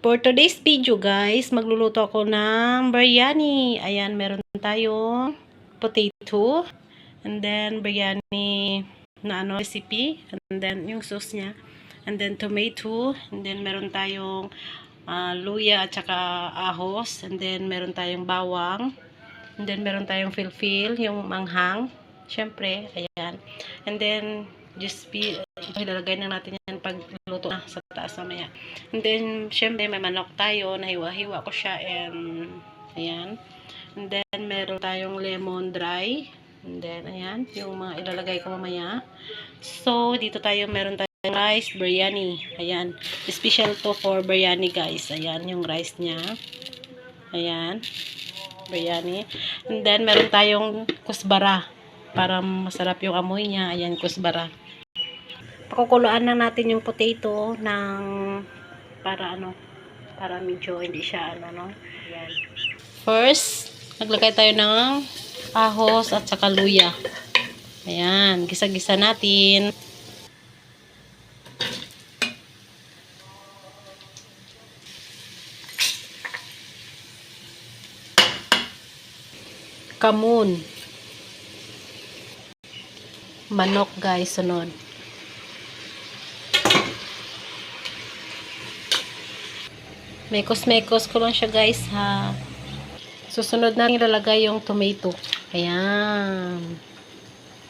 For today's video guys, magluluto ako ng biryani. Ayan, meron tayong potato. And then biryani na recipe. And then yung sauce niya. And then tomato. And then meron tayong luya at saka ahos. And then meron tayong bawang. And then meron tayong filfil, yung manghang. Syempre, ayan. And then just ilalagay na natin yan pag luto na sa taas mamaya. And then, syempre, may manok tayo. Nahiwa-hiwa ko siya. And, ayan. And then, meron tayong lemon dry. And then, ayan. Yung mga ilalagay ko mamaya. So, dito tayo, meron tayong rice biryani. Ayan. Special to for biryani, guys. Ayan, yung rice niya. Ayan. Biryani. And then, meron tayong kusbara. Para masarap yung amoy niya. Ayan, kusbara. Pakukuluan lang natin yung potato ng para medyo hindi siya no. Ayan. First, naglagay tayo ng ahos at saka luya. Ayan, gisa-gisa natin. Kamun. Manok guys, sunod. Mekos-mekos ko lang siya guys ha. Susunod na ilalagay yung tomato. Ayan.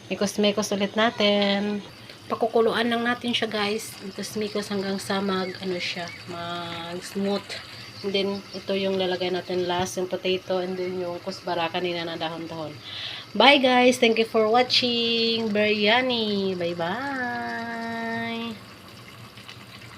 Mekos-mekos ulit natin. Pakukuluan lang natin siya guys. Mekos-mekos hanggang sa mag-smooth. And then, ito yung lalagay natin last, yung potato, and then yung kusbara kanina na dahon-dahon. Bye guys! Thank you for watching biryani. Bye-bye!